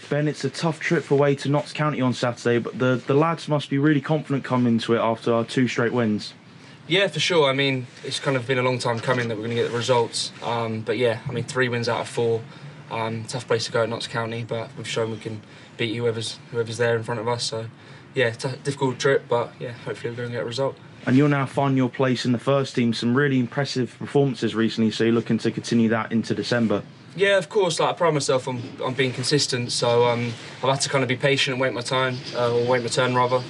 Ben, it's a tough trip away to Notts County on Saturday, but the lads must be really confident coming into it after our 2 straight wins. Yeah, for sure. I mean, it's kind of been a long time coming that we're going to get the results. But yeah, I mean, 3 wins out of 4. Tough place to go at Notts County, but we've shown we can beat whoever's there in front of us. So yeah, difficult trip, but yeah, hopefully we're going to get a result. And you'll now find your place in the first team. Some really impressive performances recently, so you're looking to continue that into December. Yeah, of course. Like, I pride myself on being consistent, so I've had to kind of be patient and wait my time, or wait my turn rather,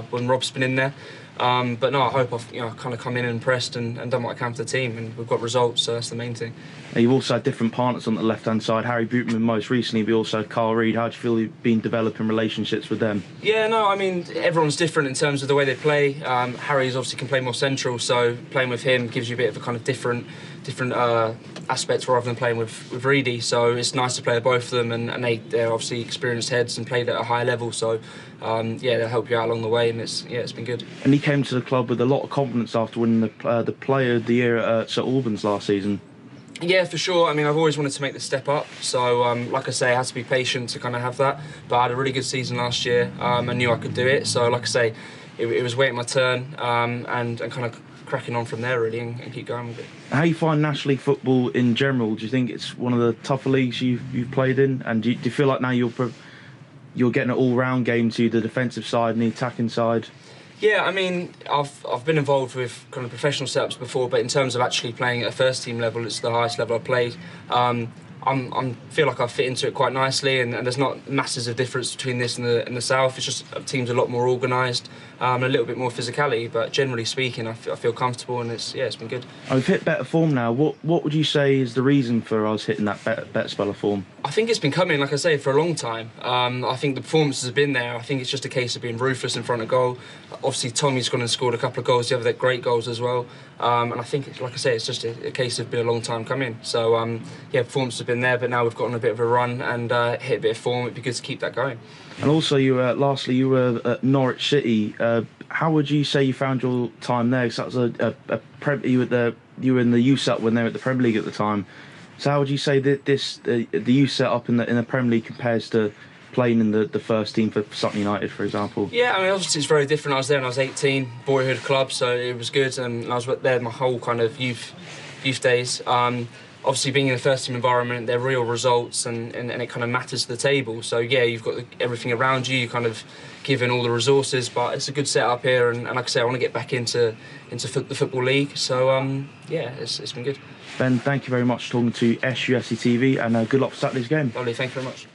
when Rob's been in there. But no, I hope I've kind of come in and impressed and done what I can for the team, and we've got results, so that's the main thing. Now, you've also had different partners on the left-hand side, Harry Bootman most recently, but also Carl Reid. How do you feel you've been developing relationships with them? Yeah, no, I mean, everyone's different in terms of the way they play. Harry's obviously can play more central, so playing with him gives you a bit of a kind of different aspects rather than playing with Reedy. So it's nice to play with both of them, and they're obviously experienced heads and played at a high level. So yeah, they'll help you out along the way, and it's been good. And he came to the club with a lot of confidence after winning the Player of the Year at St Albans last season. Yeah, for sure. I mean, I've always wanted to make the step up, so like I say, I had to be patient to kind of have that. But I had a really good season last year. I knew I could do it, so like I say, it was waiting my turn and kind of cracking on from there really, and keep going with it. How you find National League football in general? Do you think it's one of the tougher leagues you've played in? And do you feel like now you're getting an all-round game to the defensive side and the attacking side? Yeah, I mean, I've been involved with kind of professional setups before, but in terms of actually playing at a first team level, it's the highest level I've played. I feel like I fit into it quite nicely, and there's not masses of difference between this and the south. It's just teams a lot more organised, a little bit more physicality, but generally speaking, I feel comfortable, and it's been good. We've hit better form now. What would you say is the reason for us hitting that better spell of form? I think it's been coming, like I say, for a long time. I think the performances have been there. I think it's just a case of being ruthless in front of goal. Obviously, Tommy's gone and scored a couple of goals the other day, great goals as well. And I think, like I say, it's just a case of being a long time coming. So, yeah, performances have been there, but now we've got on a bit of a run and hit a bit of form. It'd be good to keep that going. And also, lastly, you were at Norwich City. How would you say you found your time there? Because that was you were in the youth setup when they were at the Premier League at the time. So how would you say that the youth setup in the Premier League compares to playing in the first team for Sutton United, for example? Yeah, I mean, obviously it's very different. I was there when I was 18, boyhood club, so it was good, and I was there my whole kind of youth days. Obviously, being in the first team environment, they're real results, and it kind of matters to the table. So yeah, you've got everything around you. You kind of given all the resources, but it's a good setup here. And like I say, I want to get back into the football league. So yeah, it's been good. Ben, thank you very much for talking to SUFCtv, and good luck for Saturday's game. Lovely, thank you very much.